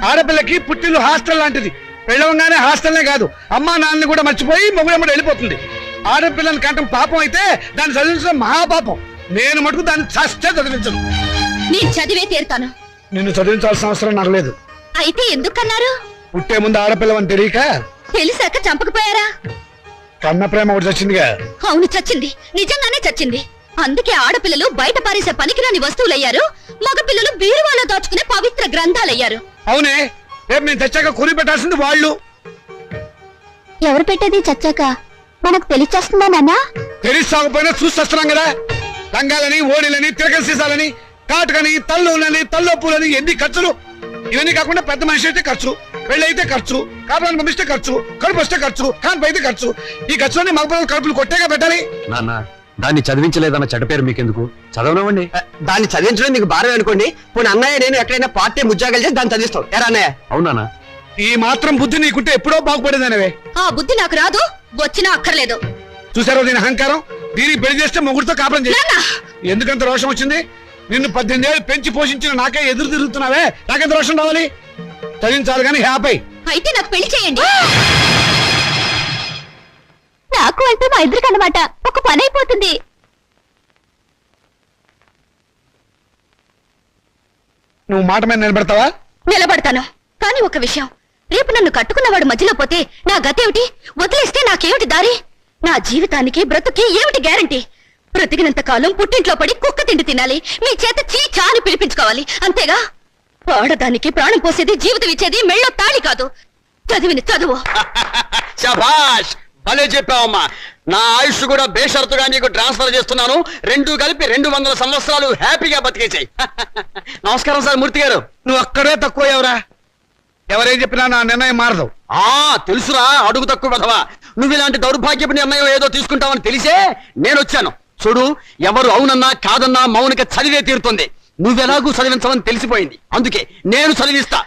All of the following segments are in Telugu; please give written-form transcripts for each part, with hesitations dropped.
ఆడపిల్లకి పుట్టిల్లు హాస్టల్ లాంటిది. పెళ్ళవగానే హాస్టల్నే కాదు, అమ్మా నాన్నని కూడా మర్చిపోయి మొగుడమ్మడు వెళ్ళిపోతుంది. ఆడపిల్లని కంటం పాపం అయితే దాన్ని చదివించడం మహాపాపం. నేను మటుకు దాన్ని చస్తే చదివించను. నేను చదివే తీరుతాను. నిన్ను చదివించాల్సిన అవసరం నాకు లేదు. అయితే ఎందుకన్నారు? పుట్టే ముందు ఆడపిల్లవని తెలియక. తెలిసాక చంపకపోయారా? కన్న ప్రేమ ఒకటి చచ్చిందిగా. అవును, చచ్చింది. నిజంగానే చచ్చింది. అందుకే ఆడపిల్లలు బయట పారేసే పనికిరాని వస్తువులయ్యారు, మగపిల్లలు బీరువాలో దాచుకునే పవిత్ర గ్రంథాలయ్యారు. అవునే, రేపు నేను తెచ్చాక కూలి పెట్టాల్సింది వాళ్ళు. ఎవరు పెట్టేది చచ్చాక మనకు తెలిచేస్తుందా నాన్న? తెలిసాకపోయినా చూస్తున్నాం కదా. లంగాలని, ఓడిలని, తిరగల సీసాలని, కాటుకని, తల్లులని, తల్లొప్పులని, ఎన్ని ఖర్చులు. ఇవన్నీ కాకుండా పెద్ద మనిషి అయితే ఖర్చు, పెళ్లి అయితే ఖర్చు, కాపురాన్ని పంపిస్తే ఖర్చు, కడుపు వస్తే ఖర్చు, కాన్పు అయితే ఖర్చు. ఈ ఖర్చులన్నీ మగపిల్లలు కడుపులు కొట్టేగా పెట్టాలి. నాన్న, దాన్ని చదివించలేదన్న చెడ్డ పేరు మీకెందుకు? చదవనివ్వండి. దాన్ని చదివించడం మీకు భారం అనుకోండి. పోనీ అన్నయ్య నేను ఎక్కడైనా పార్ట్ టైం ఉద్యోగాలు చేసి దాన్ని చదివిస్తాం. ఎరా అన్నయ్య? అవునా? ఈ మాత్రం బుద్ధి నీకుంటే ఎప్పుడో బాగుపడేదనవే. ఆ బుద్ధి నాకు రాదు, వచ్చినా అక్కర్లేదు. చూసారో దీని అహంకారం. దీనికి పెళ్లి చేస్తే మొగుడితో కాపురం చేస్తా. ఎందుకంత రోషం వచ్చింది? నిన్ను 18 ఏళ్ళు పెంచి పోషించిన నాకే ఎదురు తిరుగుతున్నావే, నాకెంత రోషం రావాలి? చదివించాలి కానీ హ్యాపీ. అయితే నాకు పెళ్లి చేయండి. నాకు అంటే మా ఇద్దరికి అన్నమాట ఒక పని అయిపోతుంది. నువ్వు మాట మీద నిలబెడతావా? నిలబడతాను. కానీ ఒక విషయం, రేపు నన్ను కట్టుకున్నవాడు మధ్యలో పోతే నా గతేమిటి? వదిలేస్తే నాకేమిటి దారి? నా జీవితానికి బ్రతుకి ఏమిటి గ్యారంటీ? బ్రతికినంత కాలం పుట్టింట్లో పడి కుక్క తిండి తినాలి, మీ చేత చీచా అని పిలిపించుకోవాలి, అంతేగా? ఆడదానికి ప్రాణం పోసేది, జీవితం ఇచ్చేది మెళ్ళో తాళి కాదు, చదివిని చదువు. శభాష్, భలే చెప్పావమ్మా. నా ఆయుష్ కూడా బేషరతుగా నీకు ట్రాన్స్ఫర్ చేస్తున్నాను. రెండు కలిపి 200 సంవత్సరాలు హ్యాపీగా బతికేసాయి. నమస్కారం సార్ మూర్తి గారు. నువ్వు అక్కడే తక్కువ ఎవరా? ఎవరేం చెప్పినా నా నిర్ణయం మారదు. తెలుసురా, అడుగు తక్కువ కదవా. నువ్వు ఇలాంటి దౌర్భాగ్యపు నిర్ణయం ఏదో తీసుకుంటావని తెలిసే నేను వచ్చాను. చూడు, ఎవరు అవునన్నా కాదన్నా మౌనిక చదివే తీరుతుంది. నువ్వెలాగూ చదివించవని తెలిసిపోయింది, అందుకే నేను చదివిస్తా.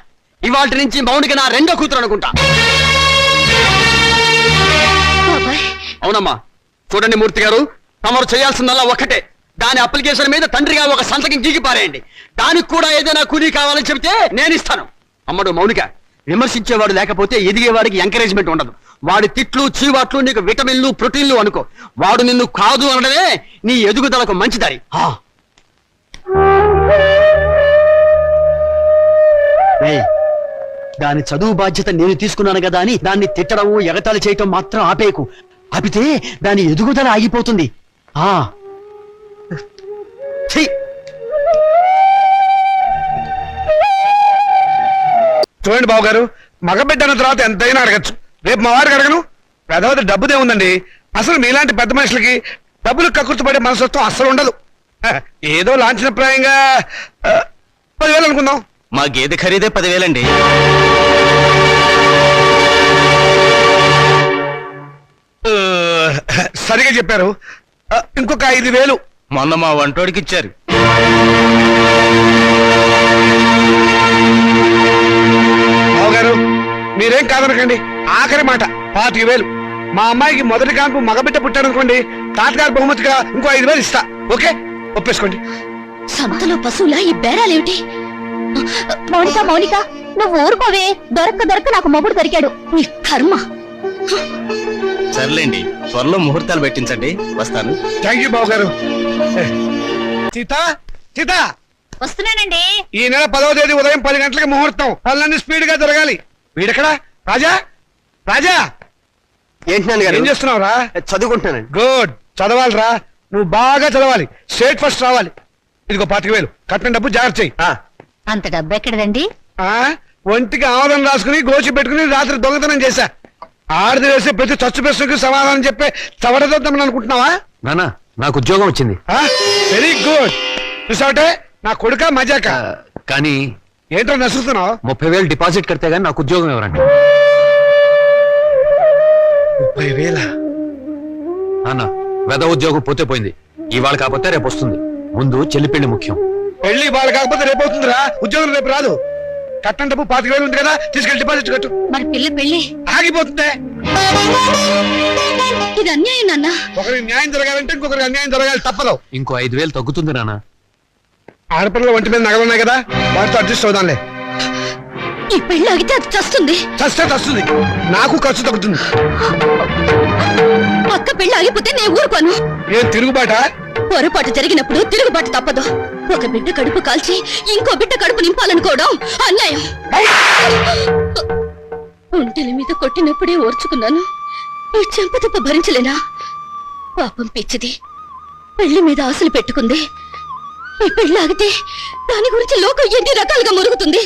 ఇవాటి నుంచి మౌనిక నా రెండో కూతురు అనుకుంటా. అవునమ్మా. చూడండి మూర్తి గారు, తమరు చేయాల్సిందల్లా ఒక్కటే. దాని అప్లికేషన్ మీద తండ్రిగా ఒక సంతకం గీకి పారేయండి. దానికి కూడా ఏదైనా కూలీ కావాలని చెబితే నేను ఇస్తాను. అమ్మడు మౌనిక, విమర్శించేవాడు లేకపోతే ఎదిగేవాడికి ఎంకరేజ్మెంట్ ఉండదు. వాడి తిట్లు, చీవాట్లు నీకు విటమిన్లు, ప్రోటీన్లు అనుకో. వాడు నిన్ను కాదు అనడమే నీ ఎదుగుదలకు మంచిదారి. దాని చదువు బాధ్యత నేను తీసుకున్నాను కదా అని దాన్ని తిట్టడం, ఎగతాళి చేయటం మాత్రం ఆపేకు. ఆపితే దాని ఎదుగుదల ఆగిపోతుంది. చూడండి బాబు గారు, మగబిడ్డ అన్న తర్వాత ఎంతైనా అడగచ్చు. రేపు మా వారికి అడగను. పెద్దవది డబ్బుదే ఉందండి. అసలు మీలాంటి పెద్ద మనుషులకి డబ్బులు కక్కుర్తిపడే మనసత్వం అస్సలు ఉండదు. ఏదో లాంఛనప్రాయంగా 10,000 అనుకుందాం. మా గేదె ఖరీదే 10,000 అండి. సరిగా చెప్పారు. ఇంకొక 5,000 మొన్న మా వంటోడికి ఇచ్చారు. బావగారు, మీరేం కాదనకండి. ఆఖరి మాట 25,000. మా అమ్మాయికి మొదటి కాన్పు మగబిడ్డ పుట్టారనుకోండి, తాతగారు బహుమతిగా ఇంకో 5,000 ఇస్తా. ఓకే, ఒప్పేసుకోండి. సంతలో పశువులా ఈ బేరాలేమిటి? మౌనిక, మౌనిక, నువ్వు ఊరుకోవే. దొరక్క నాకు మొగుడు దొరికాడు. నీ కర్మ. సర్లేండి, త్వరలో ముహూర్తాలు పెట్టించండి. వస్తాను. థ్యాంక్ యూ బావగారు. సీత, సీత, వస్తున్నానండి. ఈ నెల 10వ తేదీ ఉదయం 10 గంటలకు ముహూర్తం. పనులన్నీ స్పీడ్ గా జరగాలి. వీడెక్కడా? రాజా, రాజా, ఏంటి నాన్నగారు? ఏం చేస్తున్నావురా? చదువుకుంటున్నానండి. గుడ్, చదవాలిరా. నువ్వు బాగా చదవాలి, స్టేట్ ఫస్ట్ రావాలి. ఇదిగో 25,000 కట్టిన డబ్బు జాగ్రత్త చెయ్యి. అంత డబ్బు ఎక్కడదండి? ఒంటికి ఆమదం రాసుకుని గోచి పెట్టుకుని రాత్రి దొంగతనం చేశా. ఆడది వేసే ప్రతి చచ్చు ప్రశ్నకి సమాధానం చెప్పే చవడదొద్దామని అనుకుంటున్నావా? నానా, నాకు ఉద్యోగం వచ్చింది. Very good. చూసావటే, నా కొడుక మజాక. కానీ ఏంటో నసురుతున్నావు? 30,000 డిపాజిట్ కడితే గానీ నాకు ఉద్యోగం ఎవరండి? 30,000? నాన్న, వెద ఉద్యోగం పోతే పోయింది. ఇవాళ కాకపోతే రేపు వస్తుంది. ముందు చెల్లి పెళ్లి ముఖ్యం. పెళ్లి వాళ్ళు కాకపోతే రేపు అవుతుందిరా. ఉద్యోగం రేపు రాదు. కట్టం డబ్బు 25,000 ఉంది కదా, తీసుకెళ్లి డిపాజిట్ కట్టు. మరి పిల్ల పెళ్లి ఆగిపోతుందే. ఇది అన్యాయం నాన్న. ఒకరికి న్యాయం జరగాలంటే ఇంకొకరికి అన్యాయం జరగాలి, తప్పదు. ఇంకో 5,000 తగ్గుతుంది నాన్న. ఆడపిల్లల ఒంటి మీద నగలున్నాయి కదా, వాటితో అడ్జస్ట్ అవుదాంలే. ఈ పెళ్లి ఆగితే అది చస్తుంది. చస్తే వస్తుంది, నాకు ఖర్చు తగ్గుతుంది. అక్క పెళ్లి ఆగిపోతే నేను ఊరుకోను. ఏం తిరుగుబాట? పొరపాటు జరిగినప్పుడు తిరుగుబాటు తప్పదు. ఒక బిడ్డ కడుపు కాల్చి ఇంకో బిడ్డ కడుపు నింపాలనుకోవడం అన్యాయం. ఒంటెల మీద కొట్టినప్పుడే ఓర్చుకున్నాను, ఈ చెంపతిప్ప భరించలేనా? పాపం పిచ్చిది, పెళ్లి మీద ఆశలు పెట్టుకుంది. ఈ పెళ్లి ఆగితే దాని గురించి లోకం ఎన్ని రకాలుగా మురుగుతుంది.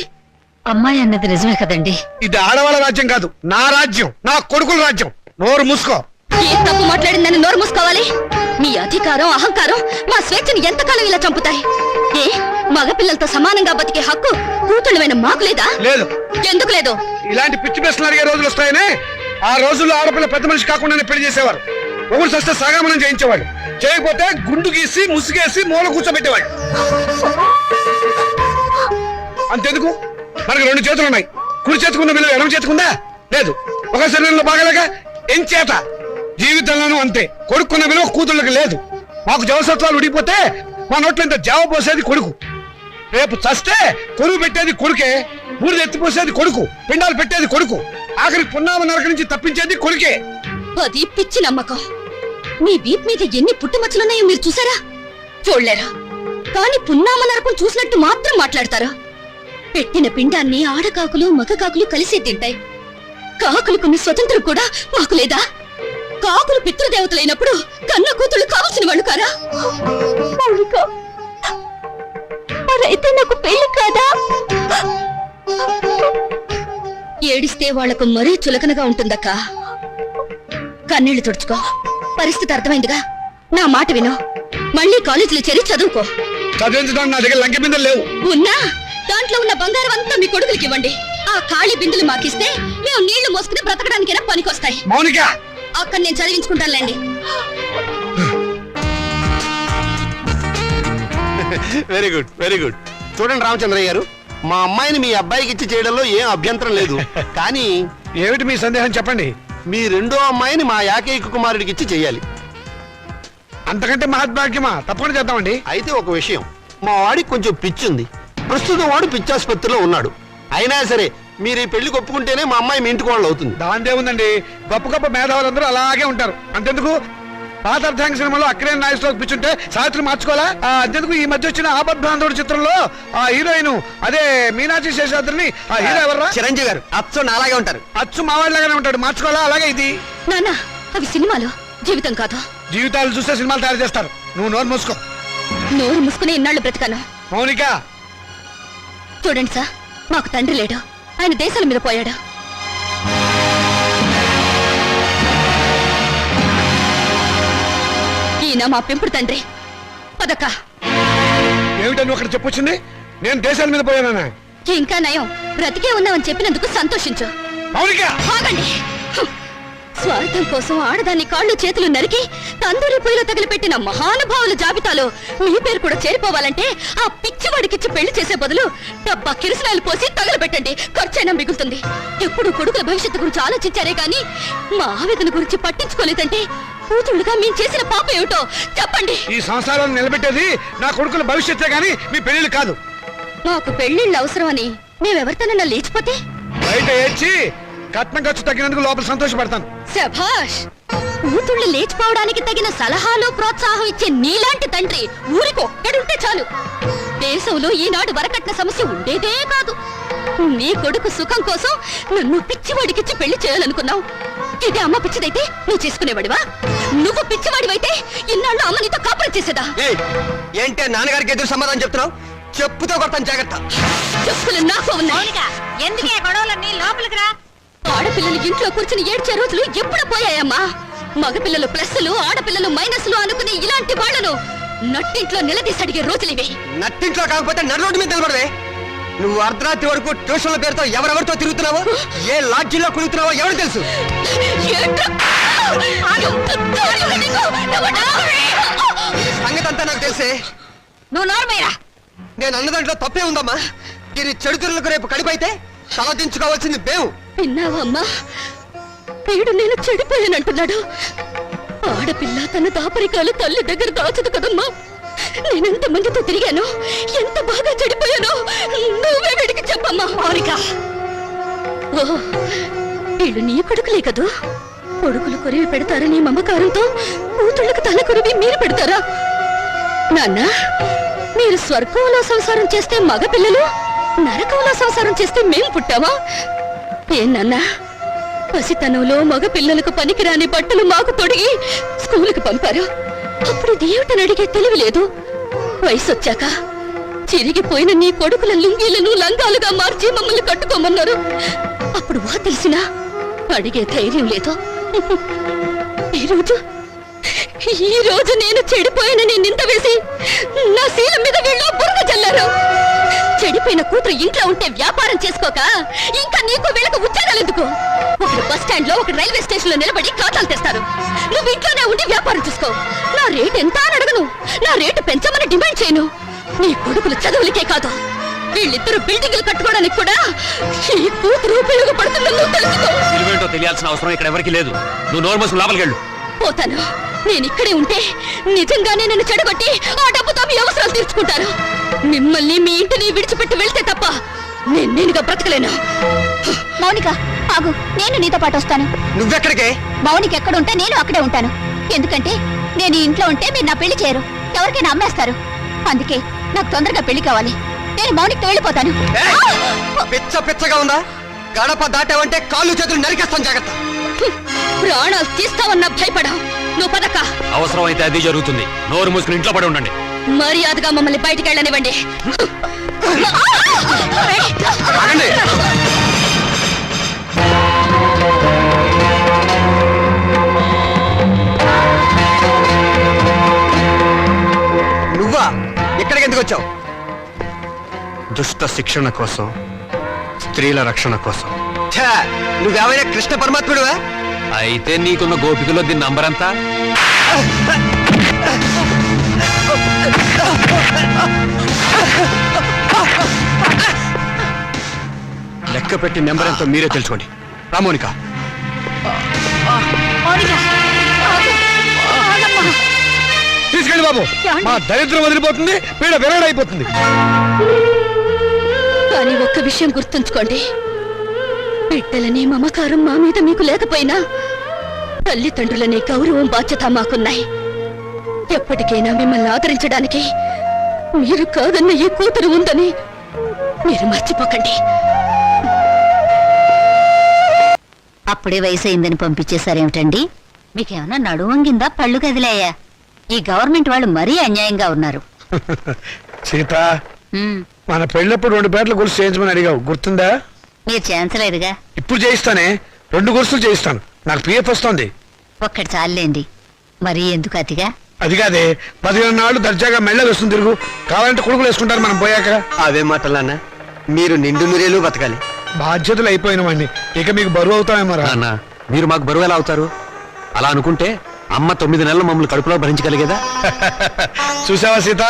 అమ్మాయి అన్నది నిజమే కదండి. ఇది ఆడవాళ్ళ రాజ్యం కాదు, నా రాజ్యం, నా కొడుకుల రాజ్యం. నోరు మూసుకో. ఏ తప్పు మాట్లాడిందని నోరు మూసుకోవాలి? మీ అధికారం అహంకారం మా స్వేచ్ఛని ఎంతకాలం ఇలా చంపుతాయి? ఏ మగపిల్లలతో సమానంగా బతికే హక్కు కూతుళ్ళమైన మాకు లేదా? లేదు. ఎందుకు లేదు? ఇలాంటి పిచ్చి ప్రశ్నలు అడిగే రోజులు వస్తాయనే ఆ రోజుల్లో ఆడపిల్ల పెద్ద మనిషి కాకుండానే పెళ్లి చేసేవారు. ఒకరు సస్తే సగామనం చేయించేవాడు, చేయకపోతే గుండు గీసి ముసుగేసి మూల కూర్చోబెట్టేవాడు. అంతెందుకు, మనకి రెండు చేతులు ఉన్నాయి, కుడి చేతుకున్న విలువ ఎడమ చేతుకుందా? లేదు. ఒక శరీరంలో బాగలేక ఎంచేత జీవితంలోనూ అంతే, కొడుకున్న విలువ కూతుళ్ళకి లేదు. మాకు జవసత్వాలు ఉడిపోతే మా నోట్లో ఇంత జావ పోసేది కొడుకు, రేపు చస్తే కొరువు పెట్టేది కొడుకే, బూడిద ఎత్తిపోసేది కొడుకు, పిండాలు పెట్టేది కొడుకు, ఆఖరి పున్నామ నరక నుంచి తప్పించేది కొడుకే. అది పిచ్చి నమ్మకం. మీ వీప్ మీద ఎన్ని పుట్టుమచ్చలున్నాయో మీరు చూసారా? చూడలేరా? కానీ పున్నామ నరకం చూసినట్టు మాత్రం మాట్లాడతారా? పెట్టిన పిండాన్ని ఆడకాకులు మగ కాకులు కలిసే తింటాయి. కాకులకున్న స్వతంత్రం కూడా మాకు లేదా? కాకులు పితృదేవతలైనప్పుడు కన్న కూతుళ్ళు కావాల్సిన వాళ్ళు కారా? మరైతే నాకు పెళ్లి కాదా? ఏడిస్తే వాళ్లకు మరీ చులకనగా ఉంటుందక్క. కన్నీళ్లు తుడుచుకో. పరిస్థితి అర్థమైందిగా. నా మాట విను, మళ్ళీ కాలేజీలో చేరి చదువుకో. చదివించడానికి నా దగ్గర లంకె బిందెలు లేవు. ఉన్నా దాంట్లో ఉన్న బంగారం అంతా మీ కొడుకులకి ఇవ్వండి. ఆ ఖాళీ బిందులు మాకిస్తే మేము నీళ్లు మోసుకుని బ్రతకడానికైనా పనికొస్తాయి. మౌనిక, అక్కడ నేను చదివించుకుంటానులేండి. Very good, very good. చూడండి రామచంద్రయ్య గారు, మా అమ్మాయిని మీ అబ్బాయికి ఇచ్చి చేయడంలో ఏం అభ్యంతరం లేదు. కానీ ఏమిటి మీ సందేహం చెప్పండి. మీ రెండో అమ్మాయిని మా ఏకైక కుమారుడికి ఇచ్చి చేయాలి. అంతకంటే మహద్భాగ్యమా? తప్పకుండా చేద్దామండి. అయితే ఒక విషయం, మా వాడికి కొంచెం పిచ్చి ఉంది. ప్రస్తుతం వాడు పిచ్చాసుపత్రిలో ఉన్నాడు. అయినా సరే మీరు ఈ పెళ్లి ఒప్పుకుంటేనే మా అమ్మాయి మీ ఇంటికి వాళ్ళు అవుతుంది. దాందే ఉందండి, గొప్ప గొప్ప మేధావులందరూ అలాగే ఉంటారు. అంతెందుకు, పాత అర్థాంగ సినిమాలో అక్కడే నాయకులకు పిచ్చుంటే సావిత్రి మార్చుకోవాలా? అంతెందుకు ఈ మధ్య వచ్చిన ఆపద్బాంధవుడు చిత్రంలో ఆ హీరోయిన్ అదే మీనాక్షి శేషాద్రిని ఆ హీరో ఎవర్రా? చిరంజీవి గారు అచ్చు అలాగే ఉంటారు. అచ్చు మావాడిలాగానే ఉంటాడు, మార్చుకోవాలా? అలాగే ఇది. నాన్న, అవి సినిమాలు, జీవితం కాదు. జీవితాలు చూస్తే సినిమాలు తయారు చేస్తారు. నువ్వు నోరు మూసుకో. నోరు మూసుకుని ఇన్నాళ్ళు బ్రతకాను. మౌనిక, చూడండి సార్, మాకు తండ్రి లేడు, ఆయన దేశాల మీద పోయాడు. ఈయన మా పెంపుడు తండ్రి. పదక్క. ఏమిటో నువ్వు అక్కడ చెప్పొచ్చింది? నేను దేశాల మీద పోయానా? ఇంకా నయం, బ్రతికే ఉన్నామని చెప్పినందుకు సంతోషించు. మౌనిక, ఆగండి. స్వార్థం కోసం ఆడదాన్ని కాళ్ళు చేతులు నరికి తందూరి పొయ్యిలో తగిలిపెట్టిన మహానుభావుల జాబితాలో మీ పేరు కూడా చేరిపోవాలంటే ఆ పిచ్చివాడికిచ్చి పెళ్లి చేసే బదులు డబ్బా కిరసనాయలు పోసి తగలబెట్టండి, ఖర్చైనా మిగులుతుంది. ఎప్పుడు కొడుకుల భవిష్యత్తు గురించి ఆలోచించారే గాని మా ఆవేదన గురించి పట్టించుకోలేదంటే కూతుళ్ళుగా మేము చేసిన పాప ఏమిటో చెప్పండి. ఈ సంసారాన్ని నిలబెట్టేది నా కొడుకుల భవిష్యత్తే గాని మీ పెళ్లిళ్ళు కాదు. మాకు పెళ్లిళ్ళు అవసరమని మేమెవరితోనన్నా లేచిపోతే బయట ఏడ్చి కట్నం ఖర్చు తగ్గినందుకు లోపల సంతోషపడతాను. శభాష్. కూతుళ్ళు లేచిపోవడానికి తగిన సలహాలు ప్రోత్సాహం ఇచ్చే నీలాంటి తండ్రి ఊరికి ఒక్కడుంటే చాలు. దేశంలో ఈనాడు వరకట్న సమస్య ఉండేదే కాదు. నీ కొడుకు సుఖం కోసం నన్ను పిచ్చివాడికిచ్చి పెళ్లి చేయాలనుకున్నావు. ఇదే అమ్మ పిచ్చిదైతే నువ్వు చేసుకునేవాడివా? నువ్వు పిచ్చివాడివైతే ఇన్నాళ్ళు అమ్మ నీతో కాపురం చేసేదా? ఏంటే నాన్నగారికి ఎదురు సమాధానం చెప్తున్నావు? చెప్పుతో కొడతాను, జాగ్రత్త. చెప్పులు నాకు ఉన్నాయి. ఎందుకే గొడవలన్నీ లోపలికి రా. ఆడపిల్లలు ఇంట్లో కూర్చుని ఏడ్చే రోజులు ఎప్పుడు పోయాయమ్మా? మగపిల్లలు ప్లస్లు, ఆడపిల్లలు మైనస్లు అనుకునే ఇలాంటి వాళ్లను నట్టింట్లో నిలదీసి అడిగే రోజులివి. నట్టింట్లో కాకపోతే నడు రోడ్డు మీద నిలబడవే. నువ్వు అర్ధరాత్రి వరకు ట్యూషన్ల పేరుతో ఎవరెవరితో తిరుగుతున్నావో, ఏ లాడ్జీలో కుదురుతున్నావో ఎవరు తెలుసు. సంగతి అంతా నాకు తెలిసే. నువ్వు నోర్మయ్యరా. నేను అన్న దాంట్లో తప్పే ఉందమ్మా. దీని చెడుతురులకు రేపు కడిపైతే తలదించుకోవాల్సింది మేము. విన్నావమ్మా, వీడు నేను చెడిపోయానంటున్నాడు. ఆడపిల్ల తన దాపరికాలు తల్లి దగ్గర దాచదు కదమ్మా. నేనెంత మందితో తిరిగాను, ఎంత బాగా చెడిపోయానో నువ్వే వీడికి చెప్పమ్మా. మౌనిక, ఓ, వీళ్ళు నీ కొడుకులే కదూ? కొడుకులు కొరివి పెడతారని మమకారంతో కూతుళ్ళకు తల కొరివి మీరు పెడతారా? నాన్న, మీరు స్వర్గంలో సంసారం చేస్తే మగ పిల్లలు, నరకంలో సంసారం చేస్తే మేం పుట్టావా? ఏం నాన్నా, పసితనంలో మగ పిల్లలకు పనికిరాని బట్టలు మాకు తొడిగి స్కూలుకు పంపారు. అప్పుడు దేవుటని అడిగే తెలివి లేదు. వయసు వచ్చాక చిరిగిపోయిన నీ కొడుకుల లుంగీలను లంగాలుగా మార్చి మమ్మల్ని కట్టుకోమన్నారు. అప్పుడు వా తెలిసినా అడిగే ధైర్యం లేదు. ఈ రోజు నేను చెడిపోయిన నీ నింద వేసి నా శీలం మీద వీళ్ళు బురద చల్లారు. చెడిపోయిన కూతురు ఇంట్లో ఉంటే వ్యాపారం చేసుకోక ఇంకా నీకు వీళ్ళకు ఉద్యోగాలు ఎందుకు? ఒకరు బస్ స్టాండ్ లో, ఒకరు రైల్వే స్టేషన్ లో నిలబడి ఖాతాలు తెస్తారు. నువ్వు ఇంట్లోనే ఉండి వ్యాపారం చూసుకో. నా రేటు ఎంత అని అడగను, నా రేటు పెంచమని డిమాండ్ చేయను. నీ కొడుకులు చదువులకే కాదు, వీళ్ళిద్దరు బిల్డింగ్లు కట్టుకోవడానికి కూడా ఈ కూతురు ఉపయోగపడుతుందని నువ్వు తెలుసుకో. విలువేంటో తెలియాల్సిన అవసరం ఇక్కడ ఎవరికి లేదు. నువ్వు నోరు మూసుకుని లోపలికి వెళ్ళు. పోతాను. నేను ఇక్కడే ఉంటే నిజంగానే నన్ను చెడగొట్టి ఆ డబ్బుతో మీ అవసరాలు తీర్చుకుంటారు. మిమ్మల్ని మీ ఇంటిని విడిచిపెట్టి వెళ్తే తప్ప నేనుగా బ్రతకలేను. మౌనిక ఆగు, నేను నీతో పాటు వస్తాను. నువ్వెక్కడికే? మౌనిక ఎక్కడుంటే నేను అక్కడే ఉంటాను. ఎందుకంటే నేను ఈ ఇంట్లో ఉంటే మీరు నా పెళ్లి చేయరు, ఎవరికైనా అమ్మేస్తారు. అందుకే నాకు తొందరగా పెళ్లి కావాలి. నేను మౌనికతో వెళ్ళిపోతాను. పిచ్చ పిచ్చగా ఉందా? గడప దాటావంటే కాళ్ళు చేతులు నరికేస్తాను, జాగ్రత్త. ప్రాణాలు తీస్తావన్నా భయపడా. నువ్వు పదక్క. అవసరం అయితే అది జరుగుతుంది. నోరు మూసుకుని ఇంట్లో పడి ఉండండి. మర్యాదగా మమ్మల్ని బయటికి వెళ్ళనివ్వండి. ఆగండి. నువ్వా? ఇక్కడికి ఎందుకు వచ్చావు? దుష్ట శిక్షణ కోసం, స్త్రీల రక్షణ కోసం. నువ్వేమైనా కృష్ణ పరమాత్ముడువా? అయితే నీకున్న గోపికలో దీని నంబర్ ఎంత? లెక్క పెట్టి నెంబర్ ఎంతో మీరే తెలుసుకోండి. రామోనిక, తీసుకెళ్ళి బాబు. మా దరిద్రం వదిలిపోతుంది, పీడ విరగడైపోతుంది. కానీ ఒక్క విషయం గుర్తుంచుకోండి, బిడ్డలనే మమకారం మా మీద మీకు లేకపోయినా తల్లిదండ్రులనే గౌరవం, బాధ్యత మాకున్నాయి. ఎప్పటికైనా మిమ్మల్ని ఆదరించడానికి మీరు కాదన్న ఈ కూతురు ఉందని మీరు మర్చిపోకండి. అప్పుడే వయసు అయిందని పంపించేశారేమిటండి? మీకేమన్నా నడువంగిందా, పళ్ళు కదిలాయా? ఈ గవర్నమెంట్ వాళ్ళు మరీ అన్యాయంగా ఉన్నారు. సీత, ఉమ్, మన పెళ్ళప్పుడు 2 పేర్ల గుర్తు చేయించమని అడిగావు, గుర్తుందా? మీరు చేయించలేదుగా. ఇప్పుడు చేయిస్తానే, 2 గుర్తులు చేయిస్తాను. నాకు పిఎఫ్ వస్తుంది. ఒక్కటి చాలండి, మరీ ఎందుకు అతిగా? అది కాదే, 15 నాళ్ళు దర్జాగా మెళ్ళ వేస్తుంది తిరుగు. కావాలంటే కొడుకులు వేసుకుంటారు మనం పోయాక. అవే మాటలన్నా, మీరు నిండు నూరేలు బతకాలి. బాధ్యతలు అయిపోయిన వాడిని ఇక మీకు బరువు అవుతామేమో రా. నాన్న, మీరు మాకు బరువు ఎలా అవుతారు? అలా అనుకుంటే అమ్మ 9 నెలలు మమ్మల్ని కడుపులో భరించగలిగేదా? చూసావా సీత,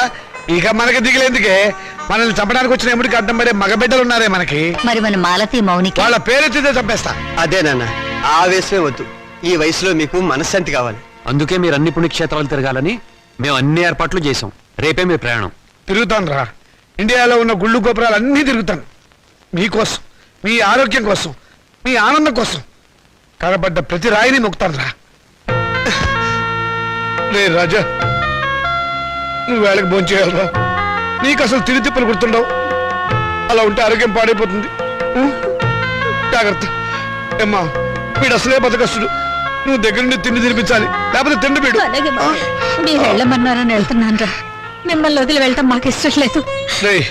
ఇక మనకి దిగులేందుకే. మనల్ని చంపడానికి వచ్చిన ఎముడికి అడ్డం పడే మగబిడ్డలు ఉన్నారే మనకి. మరి మన మాలతి, మౌనిక వాళ్ళ పేరెత్తితే చంపేస్తా. అదే నాన్న, ఆవేశమే వద్దు. ఈ వయసులో మీకు మనశ్శాంతి కావాలి. అందుకే మీరు అన్ని పుణ్యక్షేత్రాలు తిరగాలని మేము అన్ని ఏర్పాట్లు చేసాం. రేపే మీ ప్రయాణం. తిరుగుతాను రా. ఇండియాలో ఉన్న గుళ్ళు గోపురాలు అన్నీ తిరుగుతాను. మీకోసం, మీ ఆరోగ్యం కోసం, మీ ఆనందం కోసం కనబడ్డ ప్రతి రాయిని మొక్కుతాను రా. రే రాజా, నువ్వు వేళకి భోంచేయాలరా. నీకు అసలు తిరిగి తిప్పలు గుర్తుండవు. అలా ఉంటే ఆరోగ్యం పాడైపోతుంది. జాగ్రత్త. ఏమ్మా, వీడు అసలే బతకస్తుడు. నువ్వు దగ్గర నుండి తిండి తినిపించాలి, లేకపోతే తిండి వీడు. మీరు వెళ్ళమన్నారని వెళ్తున్నాను రా. మిమ్మల్ని వదిలి వెళ్ళటం మాకు ఇష్టం లేదు. రేయ్,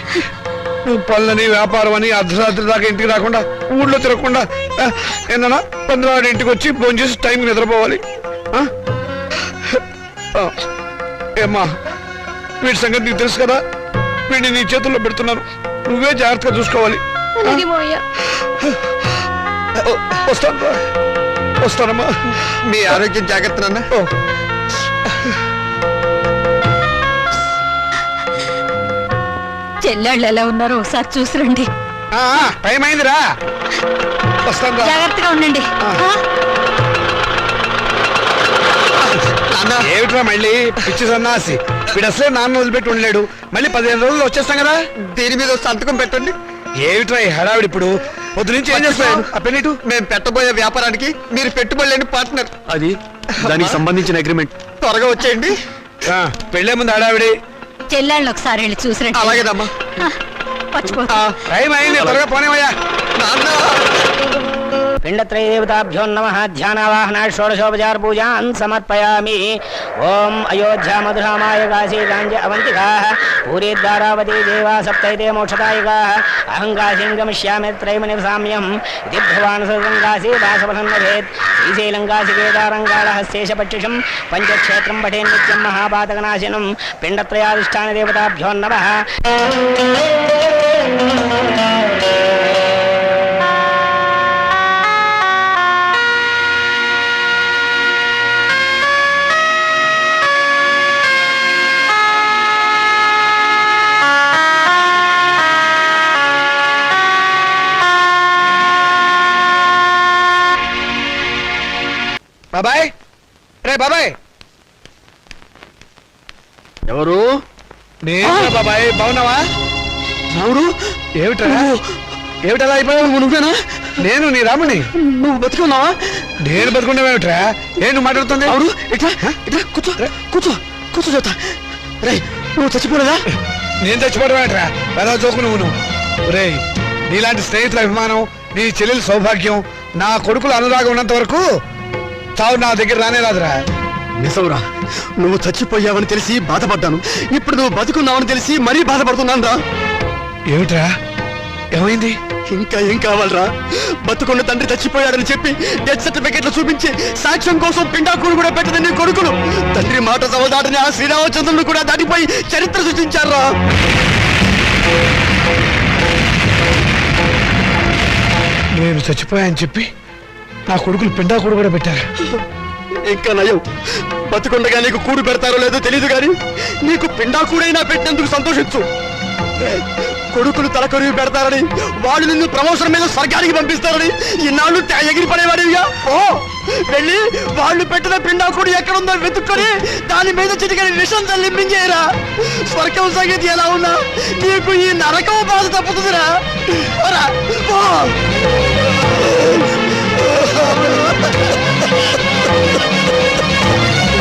నువ్వు పనులని, వ్యాపారం అని అర్ధరాత్రి దాకా ఇంటికి రాకుండా, ఊళ్ళో తిరగకుండా ఏమన్నా 15 ఇంటికి వచ్చి ఫోన్ చేసి టైంకి నిద్రపోవాలి. ఏమ్మా, వీడి సంగతి నీకు తెలుసు కదా. వీడిని నీ చేతుల్లో పెడుతున్నాను, నువ్వే జాగ్రత్తగా చూసుకోవాలి. వస్తాను, వస్తానమ్మా. మీ ఆరోగ్యం జాగ్రత్త నాన్న. చెల్లెళ్ళు ఎలా ఉన్నారో ఒకసారి చూసిరండి. టైం అయిందిరా, వస్తాను రా. జాగ్రత్తగా ఉండండి. ఏమిట్రా మళ్ళీ పిచ్చి సన్నాసి? వీడు అసలే నాన్న వదిలిపెట్టి ఉండలేడు. మళ్ళీ 15 రోజులు వచ్చేస్తాం కదా. దీని మీద సంతకం పెట్టండి. ఏమిట్రా ఈ హడావిడి? ఇప్పుడు పొద్దు నుంచి ఏం చేస్తున్నావు ఆ పెన్నిటు? మేము పెట్టబోయే వ్యాపారానికి మీరు పెట్టుబడి లేని పార్ట్నర్. అది దానికి సంబంధించిన అగ్రిమెంట్. త్వరగా వచ్చేయండి. పెళ్ళే ముందు హడావిడి. చెల్లెళ్ళని ఒకసారి వెళ్ళి చూసినట్టు అలాగేనమ్మా. పచ్చిపోతా టైం అయింది, త్వరగా పోనేవయ్యా. పిండత్రయదేవతాభ్యో నమః ధ్యానావాహనా షోడశోపచార పూజాన్ సమర్పయామి. ఓం అయోధ్యా మధురామాయ కాశీ గాంజ అవంతికాః పూరీ ద్వారావతి దేవా సప్తైతే మోక్షదాయకాః అహం కాశీం గమిష్యామి త్రైమ నివసామ్యం ఇది భగవాన్ సర్వం కాశీ వాసవసం నభేత్ శ్రీశైలం కాశీ కేదారంగాళహస్తేశపక్షిషం పంచక్షేత్రం పఠే నిత్యం మహాపాతకనాశనం. పిండత్రయాధిష్టాన దేవతాభ్యో నమః. బాబాయ్, రే బాబాయ్. ఎవరు? నేను బాబాయ్, బాగున్నావా? ఎవరు? ఏమిట్రా ఏమిటలా అయిపోయావు? నువ్వేనా? నేను నీ రాముని. నువ్వు బతుకున్నావా? నేను బతుకుండేమిట్రా? ఏ నువ్వు మాట్లాడుతుంది? ఎవరు? ఇట్లా ఇట్లా కూర్చో కూర్చో కూర్చో చెప్తా. రే నువ్వు చచ్చిపోలేదా? నేను చచ్చిపోవడమేట్రా? పెద్ద జోకు నువ్వు. రే, నీలాంటి స్నేహితుల అభిమానం, నీ చెల్లెల సౌభాగ్యం, నా కొడుకుల అనురాగం ఉన్నంత వరకు చావు నా దగ్గర రానే రాదురా. నిజంరా, నువ్వు చచ్చిపోయావని తెలిసి బాధపడ్డాను. ఇప్పుడు నువ్వు బతుకున్నావని తెలిసి మరీ బాధపడుతున్నాను రా. ఏమిట్రా, ఏమైంది? ఇంకా ఏం కావాలరా? బతుకున్న తండ్రి చచ్చిపోయాడని చెప్పి డెత్ సర్టిఫికెట్లు చూపించి సాక్ష్యం కోసం పిండాకుడు కూడా పెట్టదని నీ కొడుకులు తండ్రి మాట సవదాటని ఆ శ్రీరామచంద్రుడు కూడా దాటిపోయి చరిత్ర సృష్టించారా. నేను చచ్చిపోయాని చెప్పి నా కొడుకులు పిండాకుడు కూడా పెట్టారు. ఇంకా నయం, బతుకుండగా నీకు కూడు పెడతారో లేదో తెలియదు గాని నీకు పిండాకుడైనా పెట్టినందుకు సంతోషించు. కొడుకులు తలకొరివి పెడతారని, వాళ్ళు నిన్ను ప్రమోషన్ మీద స్వర్గానికి పంపిస్తారని ఇన్నాళ్ళు ఎగిరి పడేవాడివిగా. ఓ వెళ్ళి వాళ్ళు పెట్టిన పిండాకుడు ఎక్కడుందో వెతుక్కొని దాని మీద చిటికని విషం తల్లింపించేయరా. స్వర్గం సంగతి ఎలా ఉన్నా నీకు ఈ నరకం బాధ తప్పుతుందిరా. ఓ